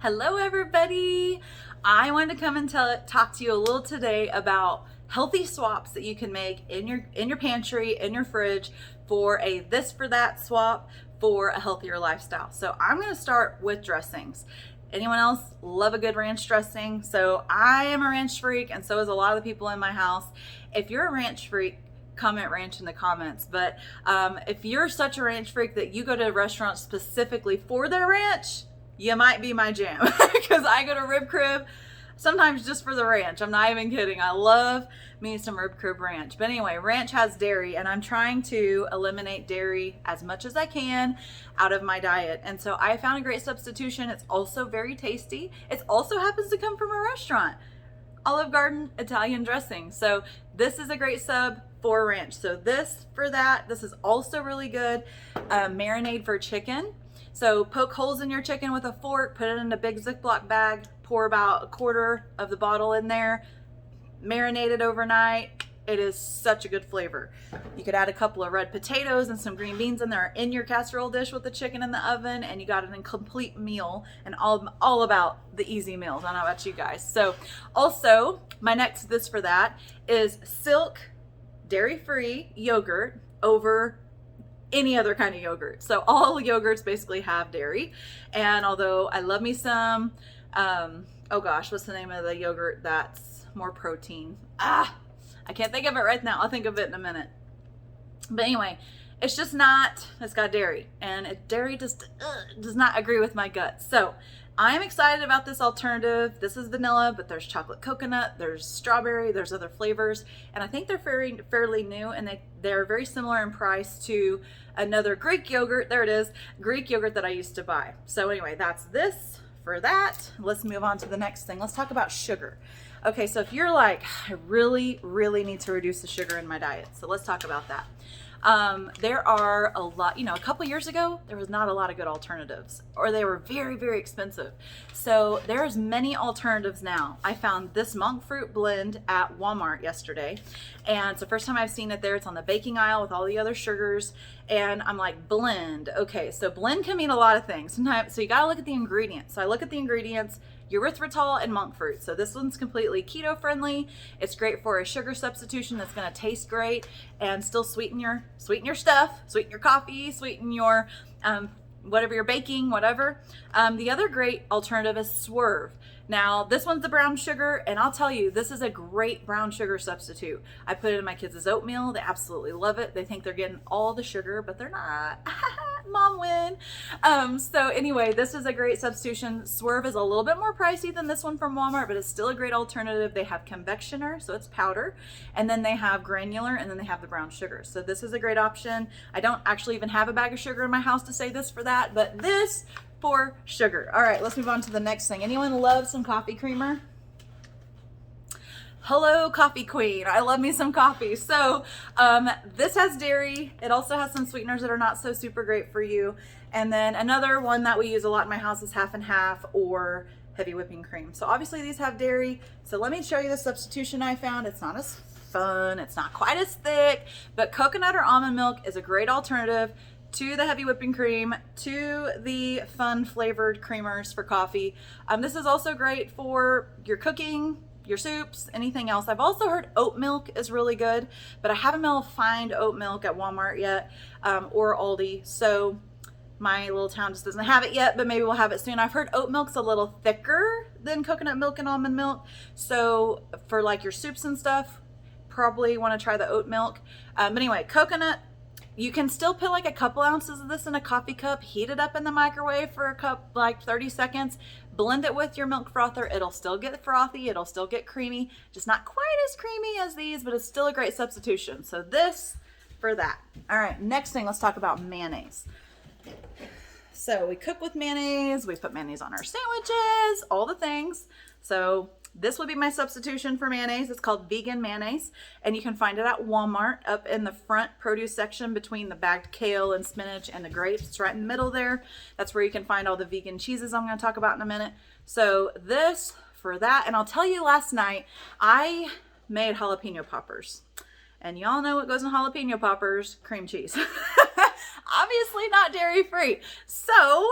Hello everybody. I wanted to come and talk to you a little today about healthy swaps that you can make in your pantry, in your fridge for a this for that swap for a healthier lifestyle. So I'm going to start with dressings. Anyone else love a good ranch dressing? So I am a ranch freak, and so is a lot of the people in my house. If you're a ranch freak, comment ranch in the comments. But if you're such a ranch freak that you go to a restaurant specifically for their ranch, you might be my jam. Because I go to Rib Crib sometimes just for the ranch. I'm not even kidding. I love me some Rib Crib ranch. But anyway, ranch has dairy, and I'm trying to eliminate dairy as much as I can out of my diet. And so I found a great substitution. It's also very tasty. It also happens to come from a restaurant, Olive Garden Italian dressing. So this is a great sub for ranch. So this for that. This is also really good. Marinade for chicken. So poke holes in your chicken with a fork, put it in a big Ziploc bag, pour about a quarter of the bottle in there, marinate it overnight. It is such a good flavor. You could add a couple of red potatoes and some green beans in there in your casserole dish with the chicken in the oven, and you got an incomplete meal. And all about the easy meals. I don't know about you guys. So also my next this for that is Silk dairy-free yogurt over any other kind of yogurt. So all yogurts basically have dairy. And although I love me some, oh gosh, what's the name of the yogurt that's more protein? I can't think of it right now. I'll think of it in a minute. But anyway, it's got dairy, and dairy just does not agree with my gut. So I'm excited about this alternative. This is vanilla, but there's chocolate coconut, there's strawberry, there's other flavors, and I think they're fairly new, and they're very similar in price to another Greek yogurt. There it is, Greek yogurt that I used to buy. So anyway, that's this for that. Let's move on to the next thing. Let's talk about sugar. Okay, so if you're like, I really, really need to reduce the sugar in my diet, so let's talk about that. There are a lot, a couple years ago, there was not a lot of good alternatives, or they were very, very expensive. So there's many alternatives now. I found this monk fruit blend at Walmart yesterday, and it's the first time I've seen it there. It's on the baking aisle with all the other sugars, and I'm like, blend. Okay, so blend can mean a lot of things. Sometimes, so you gotta look at the ingredients. So I look at the ingredients, erythritol and monk fruit. So this one's completely keto friendly. It's great for a sugar substitution that's going to taste great and still sweeten your stuff, sweeten your coffee, sweeten your whatever you're baking, whatever. The other great alternative is Swerve. Now, this one's the brown sugar, and I'll tell you, this is a great brown sugar substitute. I put it in my kids' oatmeal. They absolutely love it. They think they're getting all the sugar, but they're not. Mom win. So anyway, this is a great substitution. Swerve is a little bit more pricey than this one from Walmart, but it's still a great alternative. They have convectioner, so it's powder, and then they have granular, and then they have the brown sugar. So this is a great option. I don't actually even have a bag of sugar in my house to say this for that, but this for sugar. All right, let's move on to the next thing. Anyone love some coffee creamer? Hello, coffee queen. I love me some coffee. So this has dairy. It also has some sweeteners that are not so super great for you. And then another one that we use a lot in my house is half and half or heavy whipping cream. So obviously these have dairy. So let me show you the substitution I found. It's not as fun. It's not quite as thick, but coconut or almond milk is a great alternative to the heavy whipping cream, to the fun flavored creamers for coffee. This is also great for your cooking, your soups, anything else. I've also heard oat milk is really good, but I haven't been able to find oat milk at Walmart yet, or Aldi. So my little town just doesn't have it yet, but maybe we'll have it soon. I've heard oat milk's a little thicker than coconut milk and almond milk. So for like your soups and stuff, probably want to try the oat milk. But anyway, coconut, you can still put like a couple ounces of this in a coffee cup, heat it up in the microwave for a cup, like 30 seconds, blend it with your milk frother. It'll still get frothy, it'll still get creamy, just not quite as creamy as these, but it's still a great substitution. So this for that. All right, next thing, let's talk about mayonnaise. So we cook with mayonnaise, we put mayonnaise on our sandwiches, all the things. So this would be my substitution for mayonnaise. It's called vegan mayonnaise, and you can find it at Walmart up in the front produce section between the bagged kale and spinach and the grapes. It's right in the middle there. That's where you can find all the vegan cheeses I'm going to talk about in a minute. So this for that. And I'll tell you, last night I made jalapeno poppers, and y'all know what goes in jalapeno poppers: cream cheese. Obviously not dairy free. So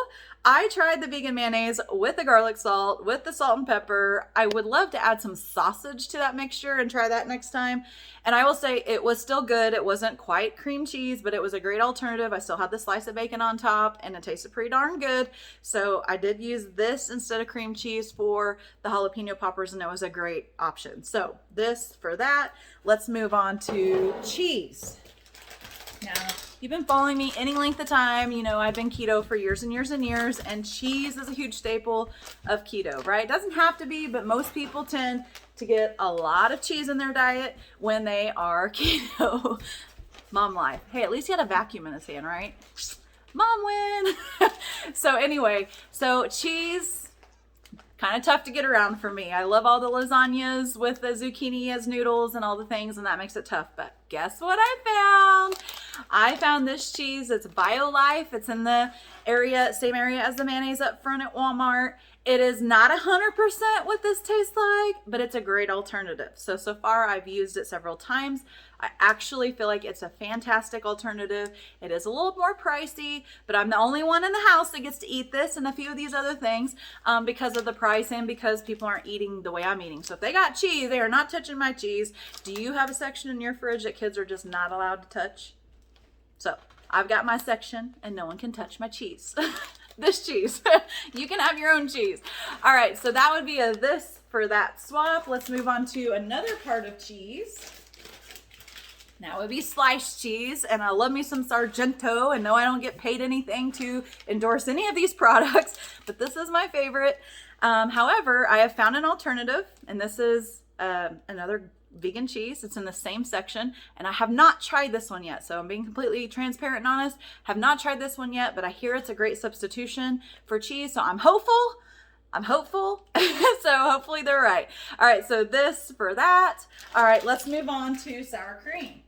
I tried the vegan mayonnaise with the garlic salt, with the salt and pepper. I would love to add some sausage to that mixture and try that next time. And I will say it was still good. It wasn't quite cream cheese, but it was a great alternative. I still had the slice of bacon on top and it tasted pretty darn good. So I did use this instead of cream cheese for the jalapeno poppers and it was a great option. So this for that. Let's move on to cheese. Now, you've been following me any length of time. You know, I've been keto for years and years and years, and cheese is a huge staple of keto, right? It doesn't have to be, but most people tend to get a lot of cheese in their diet when they are keto. Mom life. Hey, at least he had a vacuum in his hand, right? Mom win. So anyway, so cheese, kind of tough to get around for me. I love all the lasagnas with the zucchini as noodles and all the things, and that makes it tough. But guess what I found? I found this cheese. It's BioLife. It's in the same area as the mayonnaise up front at Walmart. It is not 100% what this tastes like, but it's a great alternative. So far I've used it several times. I actually feel like it's a fantastic alternative. It is a little more pricey, but I'm the only one in the house that gets to eat this and a few of these other things because of the price and because people aren't eating the way I'm eating. So if they got cheese, they are not touching my cheese. Do you have a section in your fridge that kids are just not allowed to touch? So I've got my section and no one can touch my cheese. This cheese. You can have your own cheese. All right, so that would be a this for that swap. Let's move on to another part of cheese. Now it would be sliced cheese, and I love me some Sargento, and no, I don't get paid anything to endorse any of these products, but this is my favorite. However, I have found an alternative, and this is another vegan cheese. It's in the same section, and I have not tried this one yet, so I'm being completely transparent and honest. Have not tried this one yet, but I hear it's a great substitution for cheese, so I'm hopeful. So hopefully they're right. All right, so this for that. All right, let's move on to sour cream.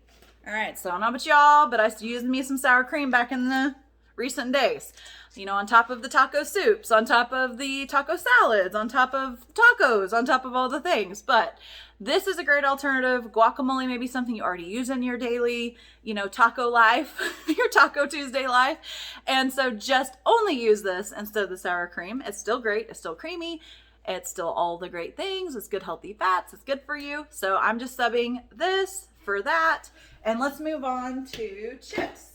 All right, so I don't know about y'all, but I used me some sour cream back in the recent days. You know, on top of the taco soups, on top of the taco salads, on top of tacos, on top of all the things. But this is a great alternative. Guacamole may be something you already use in your daily, you know, taco life, your Taco Tuesday life. And so just only use this instead of the sour cream. It's still great. It's still creamy. It's still all the great things. It's good healthy fats. It's good for you. So I'm just subbing this for that. And let's move on to chips.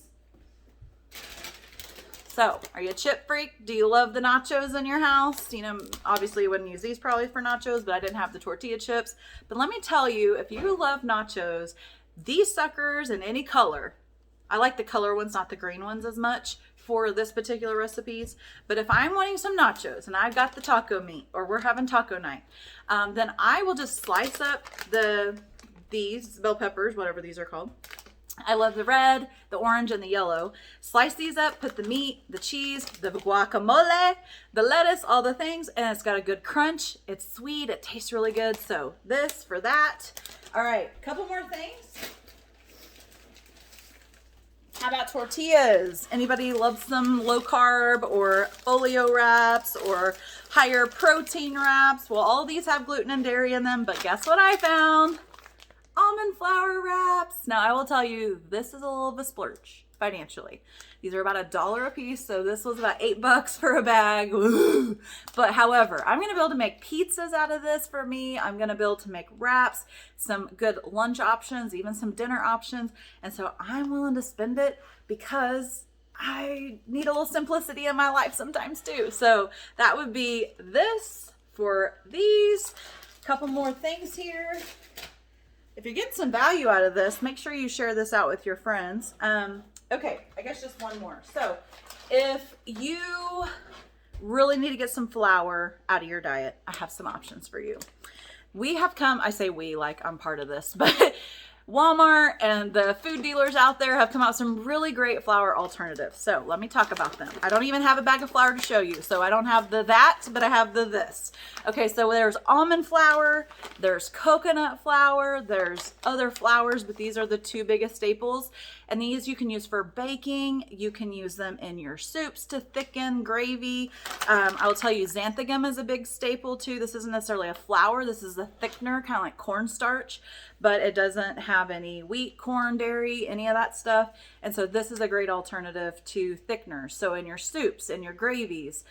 So, are you a chip freak? Do you love the nachos in your house? You know, obviously you wouldn't use these probably for nachos, but I didn't have the tortilla chips. But let me tell you, if you love nachos, these suckers in any color, I like the color ones, not the green ones as much for this particular recipes. But if I'm wanting some nachos and I've got the taco meat, or we're having taco night, then I will just slice up these bell peppers, whatever these are called. I love the red, the orange, and the yellow. Slice these up, put the meat, the cheese, the guacamole, the lettuce, all the things, and it's got a good crunch. It's sweet. It tastes really good. So this for that. All right, couple more things. How about tortillas? Anybody love some low carb or oleo wraps or higher protein wraps? Well, all these have gluten and dairy in them, but guess what I found? Almond flour wraps. Now I will tell you, this is a little of a splurge financially. These are about $1 a piece, so this was about $8 for a bag. Ooh. But however, I'm gonna be able to make pizzas out of this for me. I'm gonna be able to make wraps, some good lunch options, even some dinner options. And so I'm willing to spend it because I need a little simplicity in my life sometimes too. So that would be this for these. Couple more things here. If you're getting some value out of this, make sure you share this out with your friends. Okay, I guess just one more. So if you really need to get some flour out of your diet, I have some options for you. We have come, I say we like I'm part of this, but Walmart and the food dealers out there have come out with some really great flour alternatives. So let me talk about them. I don't even have a bag of flour to show you. So I don't have the that, but I have the this. Okay, so there's almond flour, there's coconut flour, there's other flours, but these are the two biggest staples. And these you can use for baking. You can use them in your soups to thicken gravy. I will tell you, xanthan is a big staple too. This isn't necessarily a flour. This is a thickener, kind of like cornstarch, but it doesn't have any wheat, corn, dairy, any of that stuff. And so this is a great alternative to thickeners. So in your soups, in your gravies,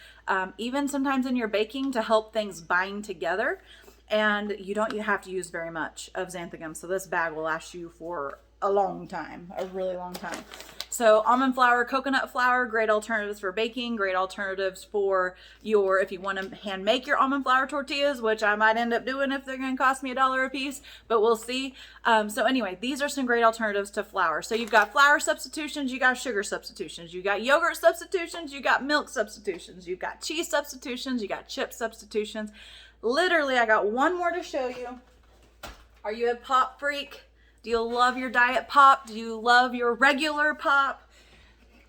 even sometimes in your baking to help things bind together. And you have to use very much of xanthan. So this bag will last you for a long time, a really long time. So almond flour, coconut flour, great alternatives for baking, great alternatives for if you want to hand make your almond flour tortillas, which I might end up doing if they're going to cost me $1 a piece, but we'll see. So anyway, these are some great alternatives to flour. So you've got flour substitutions, you got sugar substitutions, you got yogurt substitutions, you got milk substitutions, you've got cheese substitutions, you got chip substitutions. Literally, I got one more to show you. Are you a pop freak? Do you love your diet pop? Do you love your regular pop?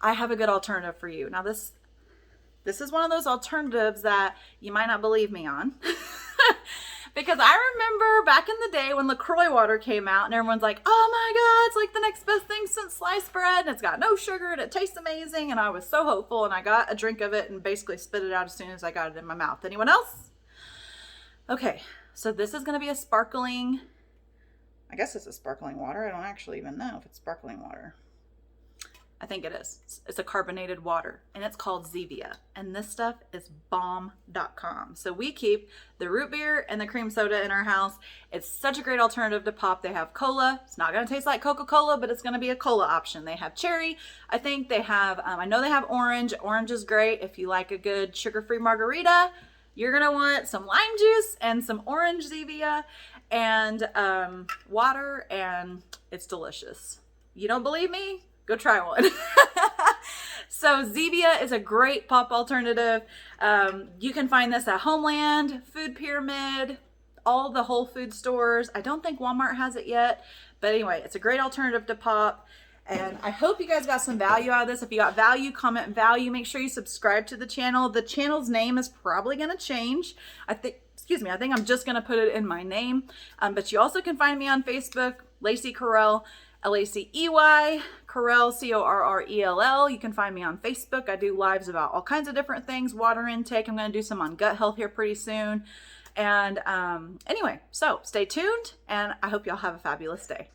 I have a good alternative for you. Now this is one of those alternatives that you might not believe me on. Because I remember back in the day when LaCroix water came out and everyone's like, oh my God, it's like the next best thing since sliced bread. And it's got no sugar and it tastes amazing. And I was so hopeful and I got a drink of it and basically spit it out as soon as I got it in my mouth. Anyone else? Okay, so this is going to be a sparkling, I guess it's a sparkling water. I don't actually even know if it's sparkling water. I think it is. It's a carbonated water and it's called Zevia. And this stuff is bomb.com. So we keep the root beer and the cream soda in our house. It's such a great alternative to pop. They have cola. It's not going to taste like Coca-Cola, but it's going to be a cola option. They have cherry. I think they have, I know they have orange. Orange is great. If you like a good sugar-free margarita, you're going to want some lime juice and some orange Zevia and water, and it's delicious. You don't believe me? Go try one. So Zevia is a great pop alternative. You can find this at Homeland, Food Pyramid, all the Whole Food stores. I don't think Walmart has it yet, but anyway, it's a great alternative to pop. And I hope you guys got some value out of this. If you got value, comment value. Make sure you subscribe to the channel. The channel's name is probably going to change. I think I'm just going to put it in my name. But you also can find me on Facebook, Lacey Correll, Lacey, Correll, Correll. You can find me on Facebook. I do lives about all kinds of different things, water intake. I'm going to do some on gut health here pretty soon. And anyway, so stay tuned, and I hope y'all have a fabulous day.